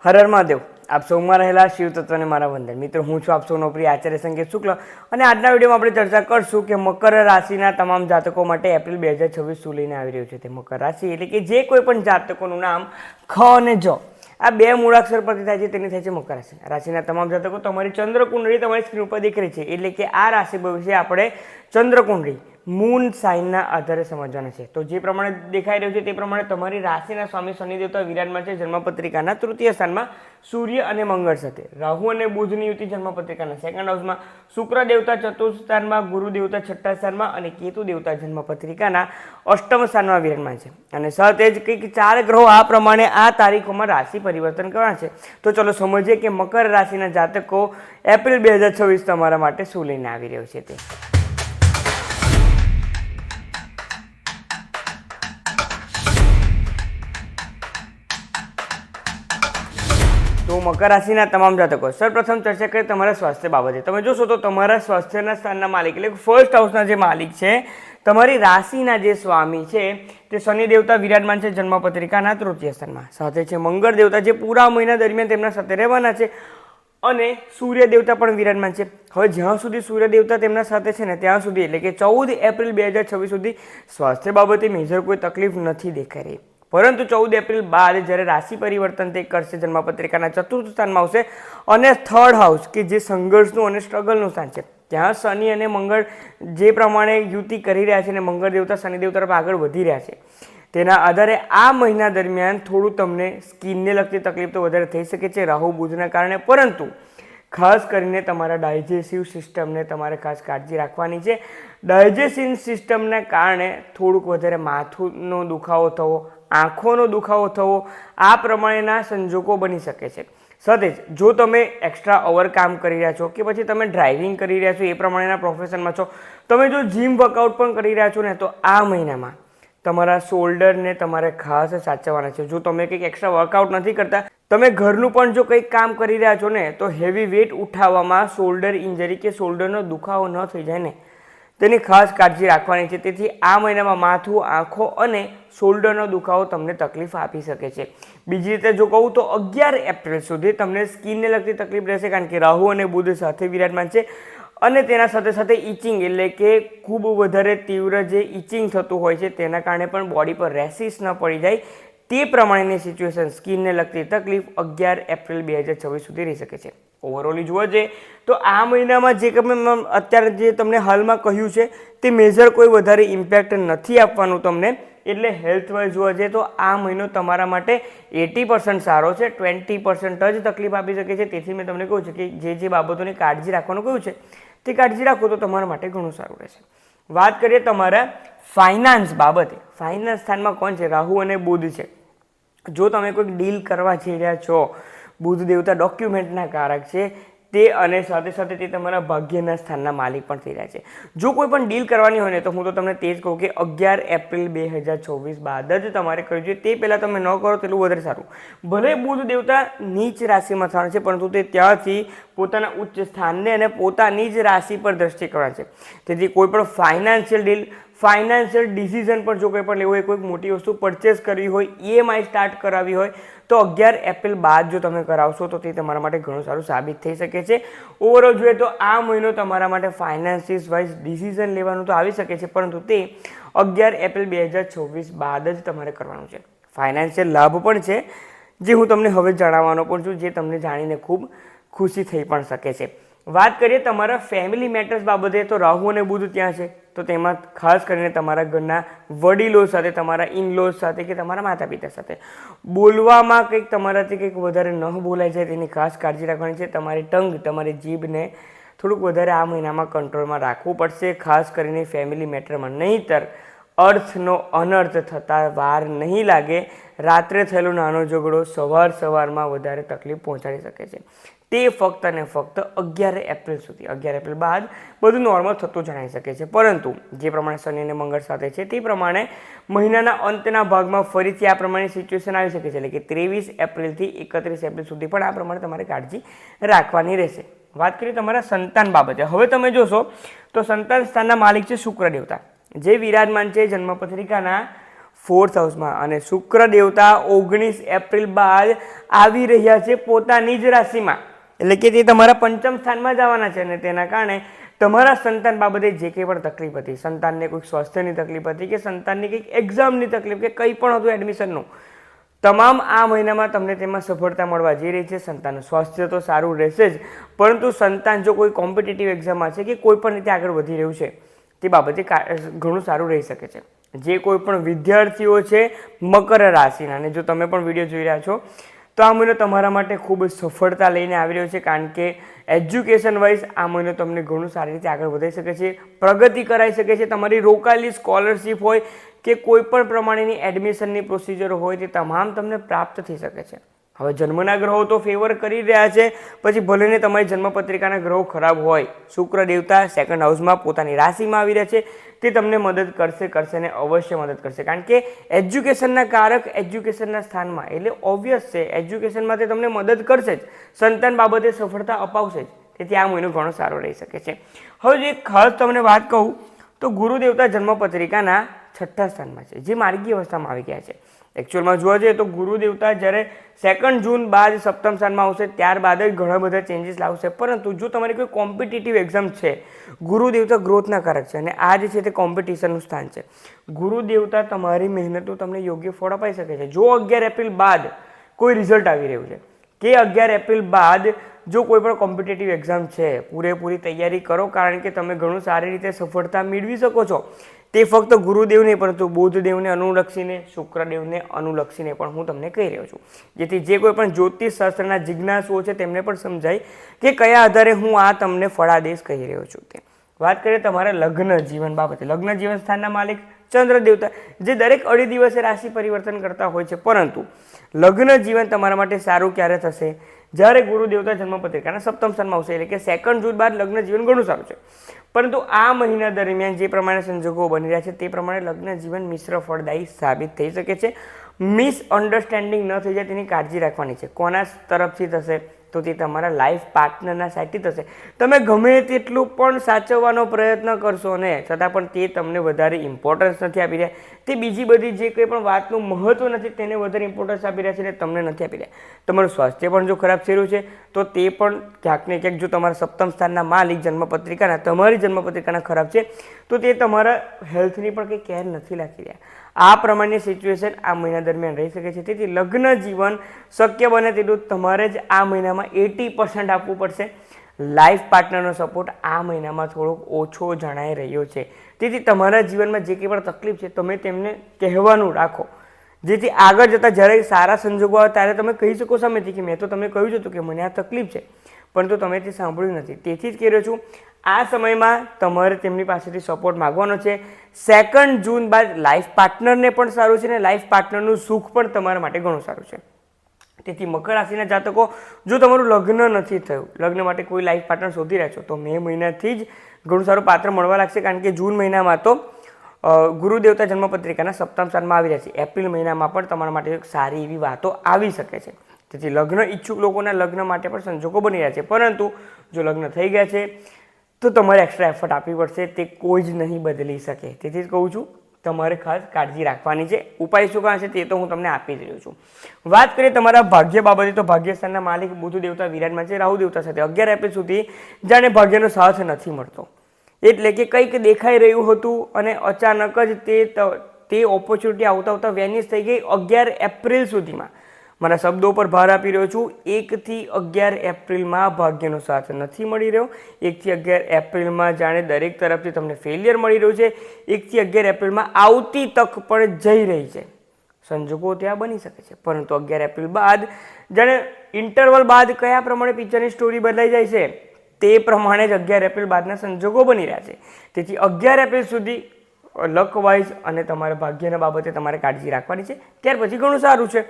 હર હર મહાદેવ। આપ સૌમાં રહેલા શિવ તત્વને મારા વંદન। મિત્રો, હું છું આપ સૌનો પ્રિય આચાર્ય સંકેત શુક્લ અને આજના વિડીયોમાં આપણે ચર્ચા કરશું કે મકર રાશિના તમામ જાતકો માટે એપ્રિલ 2026 શું લઈને આવી રહ્યું છે। તે મકર રાશિ એટલે કે જે કોઈ પણ જાતકોનું નામ ખ અને જ આ બે મૂળાક્ષર પરથી થાય છે તેની થાય છે મકર રાશિ। રાશિના તમામ જાતકો તમારી ચંદ્ર કુંડળી તમારી સ્ક્રીન ઉપર દેખાઈ રહી છે, એટલે કે આ રાશિ ભવિષ્ય આપણે ચંદ્ર કુંડળી મૂન સાઇનના આધારે સમજવાના છે। તો જે પ્રમાણે દેખાઈ રહ્યું છે તે પ્રમાણે તમારી રાશિના સ્વામી શનિ દેવતા વિરાજમાન છે જન્મપત્રિકાના તૃતીય સ્થાનમાં સૂર્ય અને મંગળ સાથે। રાહુ અને બુધની યુતિ જન્મપત્રિકાના સેકન્ડ હાઉસમાં, શુક્ર દેવતા ચતુર્થ સ્થાનમાં, ગુરુ દેવતા છઠ્ઠા સ્થાનમાં અને કેતુ દેવતા જન્મપત્રિકાના અષ્ટમ સ્થાનમાં વિરાજમાન છે। અને સાથે જ કંઈક 4 ગ્રહો આ પ્રમાણે આ તારીખોમાં રાશિ પરિવર્તન કરવાના છે। તો ચલો સમજીએ કે મકર રાશિના જાતકો એપ્રિલ 2026 તમારા માટે શું લઈને આવી રહ્યું છે તે। તો મકર રાશિના તમામ જાતકો સૌપ્રથમ ચર્ચા કરીએ તમારા સ્વાસ્થ્ય બાબતે। તમે જોશો તો તમારા સ્વાસ્થ્યના સ્થાનના માલિક એટલે ફર્સ્ટ હાઉસના જે માલિક છે, તમારી રાશિના જે સ્વામી છે તે શનિ દેવતા વિરાજમાન છે જન્મપત્રિકાના તૃતીય સ્થાનમાં। સાથે છે મંગળ દેવતા જે પૂરા મહિના દરમિયાન તેમના સાથે રહેવાના છે અને સૂર્ય દેવતા પણ વિરાજમાન છે। હવે જ્યાં સુધી સૂર્ય દેવતા તેમના સાથે છે ને ત્યાં સુધી એટલે કે 14 એપ્રિલ 2026 સુધી સ્વાસ્થ્ય બાબતે મેજર કોઈ તકલીફ નથી દેખાઈ રહી, પરંતુ 14 એપ્રિલ બાદ જ્યારે રાશિ પરિવર્તન તે કરશે, જન્મપત્રિકાના ચતુર્થ સ્થાનમાં આવશે અને થર્ડ હાઉસ કે જે સંઘર્ષનું અને સ્ટ્રગલનું સ્થાન છે ત્યાં શનિ અને મંગળ જે પ્રમાણે યુતિ કરી રહ્યા છે અને મંગળ દેવતા શનિ દેવતા તરફ આગળ વધી રહ્યા છે, તેના આધારે આ મહિના દરમિયાન થોડું તમને સ્કિનને લગતી તકલીફ તો વધારે થઈ શકે છે રાહુ બુધના કારણે, પરંતુ ખાસ કરીને તમારા ડાયજેસ્ટિવ સિસ્ટમને તમારે ખાસ કાળજી રાખવાની છે। ડાયજેસ્ટિવ સિસ્ટમના કારણે થોડુંક વધારે માથુંનો દુખાવો થવો, આંખોનો દુખાવો થવો આ પ્રમાણેના સંજોગો બની શકે છે। સાથે જ જો તમે એક્સ્ટ્રા ઓવર કામ કરી રહ્યા છો કે પછી તમે ડ્રાઇવિંગ કરી રહ્યા છો એ પ્રમાણેના પ્રોફેશનમાં છો, તમે જો જીમ વર્કઆઉટ પણ કરી રહ્યા છો ને, તો આ મહિનામાં તમારા શોલ્ડરને તમારે ખાસ સાચવવાના છે। જો તમે કંઈક એક્સ્ટ્રા વર્કઆઉટ નથી કરતા, તમે ઘરનું પણ જો કંઈક કામ કરી રહ્યા છો ને, તો હેવી વેઇટ ઉઠાવવામાં શોલ્ડર ઇન્જરી કે શોલ્ડરનો દુખાવો ન થઈ જાય ને તેની ખાસ કાળજી રાખવાની છે। તેથી આ મહિનામાં માથું, આંખો અને શોલ્ડરનો દુખાવો તમને તકલીફ આપી શકે છે। બીજી રીતે જો કહું તો 11 એપ્રિલ સુધી તમને સ્કિનને લગતી તકલીફ રહેશે, કારણ કે રાહુ અને બુધ સાથે વિરાજમાન છે અને તેના સાથે સાથે ઇચિંગ એટલે કે ખૂબ વધારે તીવ્ર જે ઇચિંગ થતું હોય છે તેના કારણે પણ બોડી પર રેશિસ ન પડી જાય તે પ્રમાણેની સિચ્યુએશન, સ્કિનને લગતી તકલીફ 11 એપ્રિલ 2026 સુધી રહી શકે છે। ઓવરઓલી જોવા જઈએ તો આ મહિનામાં જે અત્યારે જે તમને હાલમાં કહ્યું છે તે મેજર કોઈ વધારે ઇમ્પેક્ટ નથી આપવાનું તમને, એટલે હેલ્થ વાઇઝ જોવા જઈએ તો આ મહિનો તમારા માટે 80% સારો છે, 20% જ તકલીફ આપી શકે છે। તેથી મેં તમને કહ્યું છે કે જે બાબતોની કાળજી રાખવાનું કહ્યું છે તે કાળજી રાખો તો તમારા માટે ઘણું સારું રહેશે। વાત કરીએ તમારા ફાઇનાન્સ બાબતે। ફાઇનાન્સ સ્થાનમાં કોણ છે? રાહુ અને બુધ છે। જો તમે કોઈક ડીલ કરવા જઈ રહ્યા છો, બુધ દેવતા ડોક્યુમેન્ટના કારક છે તે, અને સાથે સાથે તે તમારા ભાગ્યના સ્થાનના માલિક પણ થઈ રહ્યા છે। જો કોઈ પણ ડીલ કરવાની હોય ને તો હું તો તમને તે જ કહું કે 11 એપ્રિલ 2024 બાદ જ તમારે કરવું જોઈએ। તે પહેલાં તમે ન કરો તેટલું વધારે સારું। ભલે બુધ દેવતા નીચ રાશિમાં સ્થાન છે, પરંતુ તે ત્યાંથી પોતાના ઉચ્ચ સ્થાનને અને પોતાની જ રાશિ પર દ્રષ્ટિ કરવાના છે। તેથી કોઈ પણ ફાઇનાન્શિયલ ડીલ, ફાઇનાન્શિયલ ડિસિઝન પર જો કંઈ પણ લેવું હોય, કોઈક મોટી વસ્તુ પરચેસ કરવી હોય, EMI સ્ટાર્ટ કરાવવી હોય, તો 11 એપ્રિલ બાદ જો તમે કરાવશો તો તે તમારા માટે ઘણું સારું સાબિત થઈ શકે છે। ઓવરઓલ જોઈએ તો આ મહિનો તમારા માટે ફાઇનાન્સિસ વાઇઝ ડિસિઝન લેવાનું તો આવી શકે છે, પરંતુ તે 11 એપ્રિલ 2024 બાદ જ તમારે કરવાનું છે। ફાઇનાન્શિયલ લાભ પણ છે જે હું તમને હવે જણાવવાનો પણ છું, જે તમને જાણીને ખૂબ ખુશી થઈ પણ શકે છે। વાત કરીએ તમારા ફેમિલી મેટર્સ બાબતે તો રાહુ અને બુધ ત્યાં છે, તો તેમાં ખાસ કરીને તમારા ઘરના વડીલો સાથે, તમારા ઇનલોઝ સાથે કે તમારા માતા પિતા સાથે બોલવામાં કંઈક તમારાથી કંઈક વધારે ન બોલાઈ જાય તેની ખાસ કાળજી રાખવાની છે। તમારી ટંગ, તમારી જીભને થોડુંક વધારે આ મહિનામાં કંટ્રોલમાં રાખવું પડશે, ખાસ કરીને ફેમિલી મેટરમાં, નહીંતર અર્થનો અનર્થ થતાં વાર નહીં લાગે। રાત્રે થયેલો નાનો ઝઘડો સવારમાં વધારે તકલીફ પહોંચાડી શકે છે। તે ફક્ત અને ફક્ત 11 એપ્રિલ સુધી, 11 એપ્રિલ બાદ બધું નોર્મલ થતું જણાઈ શકે છે, પરંતુ જે પ્રમાણે શનિ અને મંગળ સાથે છે તે પ્રમાણે મહિનાના અંતના ભાગમાં ફરીથી આ પ્રમાણે સિચ્યુએશન આવી શકે છે, એટલે કે 23 એપ્રિલથી 31 એપ્રિલ સુધી પણ આ પ્રમાણે તમારે કાળજી રાખવાની રહેશે। વાત કરીએ તમારા સંતાન બાબતે। હવે તમે જોશો તો સંતાન સ્થાનના માલિક છે શુક્ર દેવતા, જે વિરાજમાન છે જન્મપત્રિકાના 4th હાઉસમાં, અને શુક્ર દેવતા 19 એપ્રિલ બાદ આવી રહ્યા છે પોતાની જ રાશિમાં, એટલે કે તે તમારા પંચમ સ્થાનમાં જવાના છે. અને તેના કારણે તમારા સંતાન બાબતે જે કંઈ પણ તકલીફ હતી, સંતાનને કોઈક સ્વાસ્થ્યની તકલીફ હતી કે સંતાનની કંઈક એક્ઝામની તકલીફ કે કંઈ પણ હતું એડમિશનનું, તમામ આ મહિનામાં તમને તેમાં સફળતા મળવા જઈ રહી છે. સંતાનનું સ્વાસ્થ્ય તો સારું રહેશે જ, પરંતુ સંતાન જો કોઈ કોમ્પિટિટિવ એક્ઝામમાં છે કે કોઈ પણ રીતે આગળ વધી રહ્યું છે તે બાબતે ઘણું સારું રહી શકે છે. જે કોઈ પણ વિદ્યાર્થીઓ છે મકર રાશિના, અને જો તમે પણ વિડીયો જોઈ રહ્યા છો તો આ મહિનો તમારા માટે ખૂબ સફળતા લઈને આવી રહ્યો છે, કારણ કે એજ્યુકેશન વાઇઝ આ મહિનો તમને ઘણું સારી રીતે આગળ વધી શકે છે, પ્રગતિ કરાવી શકે છે. તમારી રોકાયેલી સ્કોલરશિપ હોય કે કોઈ પણ પ્રમાણેની એડમિશનની પ્રોસિજર હોય તે તમામ તમને પ્રાપ્ત થઈ શકે છે. હવે જન્મના ગ્રહો તો ફેવર કરી રહ્યા છે, પછી ભલેને તમારી જન્મપત્રિકાના ગ્રહો ખરાબ હોય, શુક્ર દેવતા 2nd હાઉસમાં પોતાની રાશિમાં આવી રહ્યા છે, તે તમને મદદ કરશે અને અવશ્ય મદદ કરશે, કારણ કે એજ્યુકેશનના કારક એજ્યુકેશનના સ્થાનમાં, એટલે ઓબ્વિયસ છે એજ્યુકેશનમાં તે તમને મદદ કરશે જ, સંતાન બાબતે સફળતા અપાવશે જ. તેથી આ મહિનો ઘણો સારો રહી શકે છે. હવે જે ખાસ તમને વાત કહું તો ગુરુ દેવતા જન્મપત્રિકાના 6ઠ્ઠા સ્થાનમાં છે, જે માર્ગી અવસ્થામાં આવી ગયા છે. એકચ્યુઅલમાં જોવા જઈએ તો ગુરુ દેવતા જ્યારે 2nd જૂન બાદ સપ્તમ સ્થાનમાં આવશે ત્યારબાદ જ ઘણા બધા ચેન્જીસ લાવશે. પરંતુ જો તમારી કોઈ કોમ્પિટિટિવ એક્ઝામ છે, ગુરુ દેવતા ગ્રોથના કારક છે, અને આ જે છે તે કોમ્પિટિશનનું સ્થાન છે. ગુરુ દેવતા તમારી મહેનતનું તમને યોગ્ય ફળ અપાઈ શકે છે. જો 11 એપ્રિલ બાદ કોઈ રિઝલ્ટ આવી રહ્યું છે કે 11 એપ્રિલ બાદ જો કોઈ પણ કોમ્પિટિટિવ એક્ઝામ છે, પૂરેપૂરી તૈયારી કરો, કારણ કે તમે ઘણું સારી રીતે સફળતા મેળવી શકો છો. તે ફક્ત ગુરુદેવ નહીં પરંતુ બુધદેવને અનુલક્ષીને, શુક્રદેવને અનુલક્ષીને પણ હું તમને કહી રહ્યો છું, જેથી જે કોઈ પણ જ્યોતિષ શાસ્ત્રના જિજ્ઞાસુઓ છે તેમને પણ સમજાય કે કયા આધારે હું આ તમને ફળાદેશ કહી રહ્યો છું. તે વાત કરીએ તમારા લગ્ન જીવન બાબતે. લગ્ન જીવન સ્થાનના માલિક ચંદ્ર દેવતા, જે દરેક અઢી દિવસે રાશિ પરિવર્તન કરતા હોય છે, પરંતુ લગ્ન જીવન તમારા માટે સારું ક્યારે થશે? જ્યારે ગુરુ દેવતા જન્મપત્રિકાના સપ્તમ સ્થાનમાં આવશે, એટલે કે 2nd જૂન બાદ લગ્ન જીવન ઘણું સારું છે. પરંતુ આ મહિના દરમિયાન જે પ્રમાણે સંજોગો બની રહ્યા છે તે પ્રમાણે લગ્ન જીવન મિશ્ર ફળદાયી સાબિત થઈ શકે છે. મિસઅન્ડરસ્ટેન્ડિંગ ન થઈ જાય તેની કાળજી રાખવાની છે. કોના તરફથી થશે? તો તે તમારા લાઈફ પાર્ટનરના સાઈડથી થશે. તમે ગમે તેટલું પણ સાચવવાનો પ્રયત્ન કરશો ને છતાં પણ તે તમને વધારે ઇમ્પોર્ટન્સ નથી આપી રહ્યા, તે બીજી બધી જે કંઈ પણ વાતનું મહત્વ નથી તેને વધારે ઇમ્પોર્ટન્સ આપી રહ્યા છે, અને તમને નથી આપી રહ્યા. તમારું સ્વાસ્થ્ય પણ જો ખરાબ થઈ રહ્યું છે તો તે પણ ક્યાંક ને ક્યાંક, જો તમારા સપ્તમ સ્થાનના માલિક જન્મપત્રિકાના, તમારી જન્મપત્રિકાના ખરાબ છે તો તે તમારા હેલ્થની પણ કંઈ કેર નથી રાખી રહ્યા. આ પ્રમાણની સિચ્યુએશન આ મહિના દરમિયાન રહી શકે છે. તેથી લગ્ન જીવન શક્ય બને તેટલું તમારે જ આ મહિનામાં 80% આપવું પડશે. લાઈફ પાર્ટનરનો સપોર્ટ આ મહિનામાં થોડોક ઓછો જણાઈ રહ્યો છે. તેથી તમારા જીવનમાં જે કંઈ પણ તકલીફ છે તમે તેમને કહેવાનું રાખો, જેથી આગળ જતાં જ્યારે સારા સંજોગો આવે ત્યારે તમે કહી શકો સામેથી કે મેં તો તમને કહ્યું જ હતું કે મને આ તકલીફ છે, પરંતુ તમે તે સાંભળ્યું નથી. તેથી જ કહી રહ્યો છું, આ સમયમાં તમારે તેમની પાસેથી સપોર્ટ માગવાનો છે. 2nd જૂન બાદ લાઈફ પાર્ટનરને પણ સારું છે, અને લાઈફ પાર્ટનરનું સુખ પણ તમારા માટે ઘણું સારું છે. તેથી મકર રાશિના જાતકો, જો તમારું લગ્ન નથી થયું, લગ્ન માટે કોઈ લાઈફ પાર્ટનર શોધી રહ્યા છો, તો મે મહિનાથી જ ઘણું સારું પાત્ર મળવા લાગશે, કારણ કે જૂન મહિનામાં તો ગુરુ દેવતા જન્મપત્રિકાના સપ્તમ સ્થાનમાં આવી રહ્યા છે. એપ્રિલ મહિનામાં પણ તમારા માટે સારી એવી વાતો આવી શકે છે. તેથી લગ્ન ઈચ્છુક લોકોના લગ્ન માટે પણ સંજોગો બની રહ્યા છે, પરંતુ જો લગ્ન થઈ ગયા છે તો તમારે એક્સ્ટ્રા એફર્ટ આપવી પડશે, તે કોઈ જ નહીં બદલી શકે. તેથી જ કહું છું, તમારે ખાસ કાળજી રાખવાની છે. ઉપાય શું કાં છે તે તો હું તમને આપી જ રહ્યો છું. વાત કરીએ તમારા ભાગ્ય બાબતે, તો ભાગ્યસ્થાનના માલિક બુધ દેવતા વિરાજમાન છે રાહુ દેવતા સાથે 11 એપ્રિલ સુધી, જાણે ભાગ્યનો સાથ નથી મળતો. એટલે કે કંઈક દેખાઈ રહ્યું હતું અને અચાનક જ તે ઓપોર્ચ્યુનિટી આવતા વેનિશ થઈ ગઈ 11 એપ્રિલ સુધીમાં. મારા શબ્દો પર ભાર આપી રહ્યો છું. 1 થી 11 એપ્રિલમાં ભાગ્યનો સાથ નથી મળી રહ્યો. 1 થી 11 એપ્રિલમાં જાણે દરેક તરફથી તમને ફેલિયર મળી રહ્યું છે. 1 થી 11 એપ્રિલમાં આવતી તક પણ જઈ રહી છે. સંજોગો ત્યાં બની શકે છે, પરંતુ 11 એપ્રિલ બાદ જાણે ઇન્ટરવલ બાદ કયા પ્રમાણે પિક્ચરની સ્ટોરી બદલાઈ જાય છે તે પ્રમાણે જ 11 એપ્રિલ બાદના સંજોગો બની રહ્યા છે. તેથી 11 એપ્રિલ સુધી લકવાઇઝ અને તમારા ભાગ્યના બાબતે તમારે કાળજી રાખવાની છે. ત્યાર પછી ઘણું સારું છે.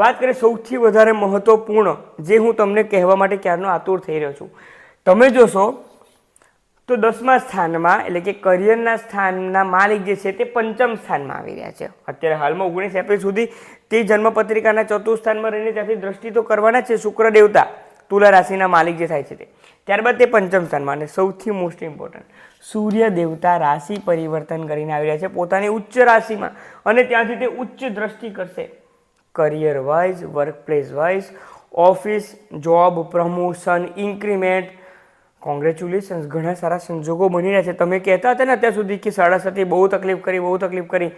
વાત કરીએ સૌથી વધારે મહત્વપૂર્ણ, જે હું તમને કહેવા માટે ક્યારનો આતુર થઈ રહ્યો છું. તમે જોશો તો 10મા સ્થાનમાં, એટલે કે કરિયરના સ્થાનના માલિક જે છે તે પંચમ સ્થાનમાં આવી રહ્યા છે. અત્યારે હાલમાં 19 એપ્રિલ સુધી તે જન્મપત્રિકાના 4થું સ્થાનમાં રહીને ત્યાંથી દ્રષ્ટિ તો કરવાના છે શુક્ર દેવતા, તુલા રાશિના માલિક જે થાય છે તે. ત્યારબાદ તે પંચમ સ્થાનમાં, અને સૌથી મોસ્ટ ઇમ્પોર્ટન્ટ, સૂર્ય દેવતા રાશિ પરિવર્તન કરીને આવી રહ્યા છે પોતાની ઉચ્ચ રાશિમાં, અને ત્યાંથી તે ઉચ્ચ દ્રષ્ટિ કરશે career wise, work place wise, office, job, promotion, increment. Congratulations, ઘણા સારા સંજોગો બની રહ્યા છે. તમે કહેતા હતા ને અત્યાર સુધી કે 7.5 બહુ તકલીફ કરી.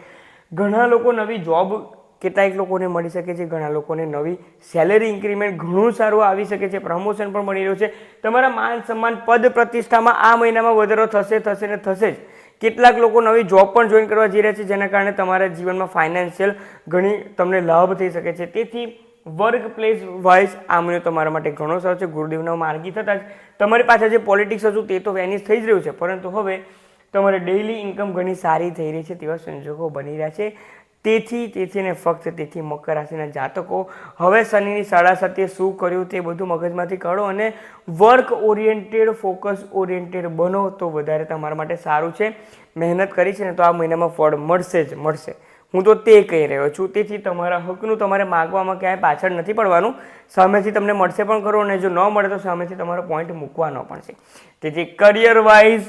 ઘણા લોકો નવી જોબ કેટલાક લોકોને મળી શકે છે, ઘણા લોકોને નવી સેલેરી ઇન્ક્રીમેન્ટ ઘણું સારું આવી શકે છે, પ્રમોશન પણ મળી રહ્યું છે. તમારા માન સન્માન, પદ પ્રતિષ્ઠામાં આ મહિનામાં વધારો થશે જ. કેટલાક લોકો નવી જોબ પણ જોઈન કરવા જઈ રહ્યા છે, જેના કારણે તમારા જીવનમાં ફાઇનાન્શિયલ ઘણી તમને લાભ થઈ શકે છે. તેથી વર્ક પ્લેસ વાઇઝ આ મહિનો તમારા માટે ઘણો સારો છે. ગુરુદેવના માર્ગી થતાં જ તમારી પાસે જે પોલિટિક્સ હતું તે તો વેનિશ થઈ જ રહ્યું છે, પરંતુ હવે તમારે ડેઇલી ઇન્કમ ઘણી સારી થઈ રહી છે તેવા સંજોગો બની રહ્યા છે. તેથી ને ફક્ત તેથી મકર રાશિના જાતકો હવે શનિની 7.5 શું કર્યું તે બધું મગજમાંથી કાઢો અને વર્ક ઓરિએન્ટેડ, ફોકસ ઓરિએન્ટેડ બનો તો વધારે તમારા માટે સારું છે. મહેનત કરી છે ને તો આ મહિનામાં ફળ મળશે જ મળશે. હું તો તે કહી રહ્યો છું. તેથી તમારા હકનું તમારે માગવામાં ક્યાંય પાછળ નથી પડવાનું. સામેથી તમને મળશે પણ ખરો, અને જો ન મળે તો સામેથી તમારો પોઈન્ટ મૂકવાનો પણ છે. તેથી કરિયર વાઇઝ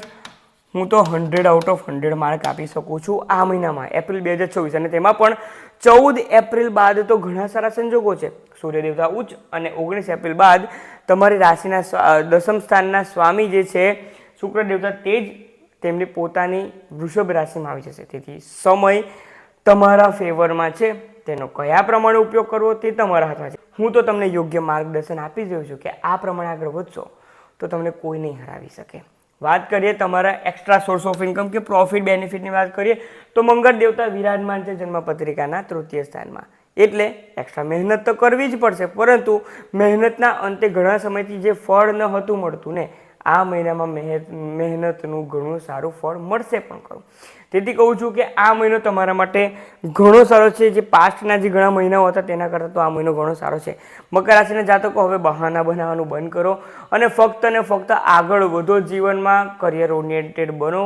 હું તો 100/100 માર્ક આપી શકું છું આ મહિનામાં, એપ્રિલ 2024. અને તેમાં પણ 14 એપ્રિલ બાદ તો ઘણા સારા સંજોગો છે. સૂર્યદેવતા ઉચ્ચ, અને 19 એપ્રિલ બાદ તમારી રાશિના દસમ સ્થાનના સ્વામી જે છે શુક્ર દેવતા, તે જ તેમની પોતાની વૃષભ રાશિમાં આવી જશે. તેથી સમય તમારા ફેવરમાં છે. તેનો કયા પ્રમાણે ઉપયોગ કરવો તે તમારા હાથમાં છે. હું તો તમને યોગ્ય માર્ગદર્શન આપી રહ્યો છું કે આ પ્રમાણે આગળ વધશો તો તમને કોઈ નહીં હરાવી શકે. વાત કરીએ તમારા એક્સ્ટ્રા સોર્સ ઓફ ઇન્કમ કે પ્રોફિટ બેનિફિટની વાત કરીએ તો મંગળ દેવતા વિરાજમાન છે જન્મપત્રિકાના 3ય સ્થાનમાં. એટલે એક્સ્ટ્રા મહેનત તો કરવી જ પડશે, પરંતુ મહેનતના અંતે ઘણા સમયથી જે ફળ ન હતું મળતું ને, આ મહિનામાં મહેનતનું ઘણું સારું ફળ મળશે પણ ખરું. તેથી કહું છું કે આ મહિનો તમારા માટે ઘણો સારો છે. જે પાસ્ટના જે ઘણા મહિનાઓ હતા તેના કરતાં તો આ મહિનો ઘણો સારો છે. મકર રાશિના જાતકો હવે બહાના બનાવવાનું બંધ કરો અને ફક્ત ને ફક્ત આગળ વધો જીવનમાં, કરિયર ઓરિએન્ટેડ બનો.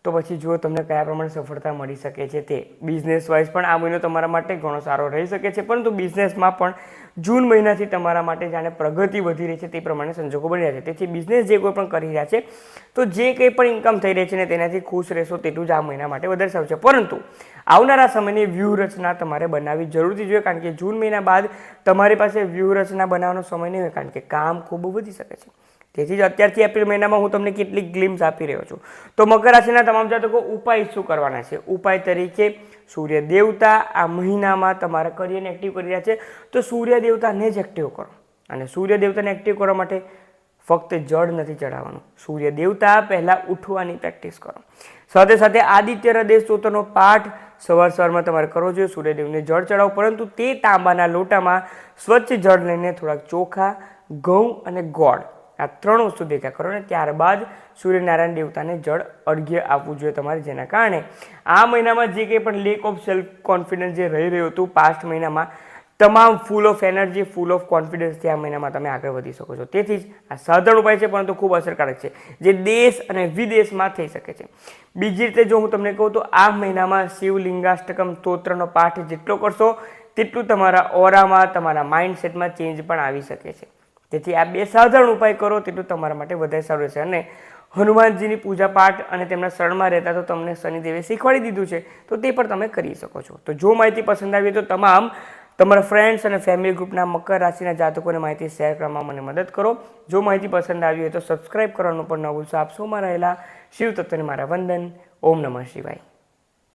તો પછી જુઓ તમને કયા પ્રમાણે સફળતા મળી શકે છે તે. બિઝનેસ વાઇઝ પણ આ મહિનો તમારા માટે ઘણો સારો રહી શકે છે, પરંતુ બિઝનેસમાં પણ જૂન મહિનાથી તમારા માટે જાણે પ્રગતિ વધી રહી છે તે પ્રમાણે સંજોગો બની રહ્યા છે. તેથી બિઝનેસ જે કોઈ પણ કરી રહ્યા છે તો જે કંઈ પણ ઇન્કમ થઈ રહી છે ને તેનાથી ખુશ રહેશો તેટલું જ આ મહિના માટે વધારે સારું છે. પરંતુ આવનારા સમયની વ્યૂહરચના તમારે બનાવવી જરૂરથી જોઈએ, કારણ કે જૂન મહિના બાદ તમારી પાસે વ્યૂહરચના બનાવવાનો સમય નહીં હોય, કારણ કે કામ ખૂબ વધી શકે છે. તેથી જ અત્યારથી એપ્રિલ મહિનામાં હું તમને કેટલીક ગ્લિમ્સ આપી રહ્યો છું. તો મકર રાશિના તમામ જાતકો ઉપાય શું કરવાના છે? ઉપાય તરીકે સૂર્ય દેવતા આ મહિનામાં તમારા કરિયરને એક્ટિવ કરી રહ્યા છે, તો સૂર્ય દેવતાને જ એક્ટિવ કરો. અને સૂર્ય દેવતાને એક્ટિવ કરવા માટે ફક્ત જળ નથી ચડાવવાનું. સૂર્ય દેવતા પહેલાં ઉઠવાની પ્રેક્ટિસ કરો. સાથે સાથે આદિત્ય હૃદય સ્તોત્રનો પાઠ સવારમાં તમારે કરવો જોઈએ. સૂર્યદેવને જળ ચડાવો, પરંતુ તે તાંબાના લોટામાં સ્વચ્છ જળ લઈને થોડાક ચોખા, ઘઉં અને ગોળ આ 3 વસ્તુ ભેગા કરો, અને ત્યારબાદ સૂર્યનારાયણ દેવતાને જળ અર્ઘ્ય આપવું જોઈએ તમારે. જેના કારણે આ મહિનામાં જે કંઈ પણ લેક ઓફ સેલ્ફ કોન્ફિડન્સ જે રહી રહ્યું હતું પાસ્ટ મહિનામાં, તમામ full of energy, full of કોન્ફિડન્સથી આ મહિનામાં તમે આગળ વધી શકો છો. તેથી જ આ સાધારણ ઉપાય છે, પરંતુ ખૂબ અસરકારક છે, જે દેશ અને વિદેશમાં થઈ શકે છે. બીજી રીતે જો હું તમને કહું તો આ મહિનામાં શિવલિંગાષ્ટકમ સ્તોત્રનો પાઠ જેટલો કરશો તેટલું તમારા ઓરામાં, તમારા માઇન્ડસેટમાં ચેન્જ પણ આવી શકે છે. તેથી આ 2 સાધારણ ઉપાય કરો તેટલું તમારા માટે વધારે સારું રહેશે. અને હનુમાનજીની પૂજા પાઠ અને તેમના શરણમાં રહેતા તો તમને શનિદેવે શીખવાડી દીધું છે, તો તે પણ તમે કરી શકો છો. તો જો માહિતી પસંદ આવી તો તમામ તમારા ફ્રેન્ડ્સ અને ફેમિલી ગ્રુપના મકર રાશિના જાતકોને માહિતી શેર કરવામાં મને મદદ કરો. જો માહિતી પસંદ આવી હોય તો સબસ્ક્રાઇબ કરવાનું પણ ન ભૂલશો. આપ સૌમાં રહેલા શિવ તત્વને મારા વંદન. ઓમ નમઃ શિવાય.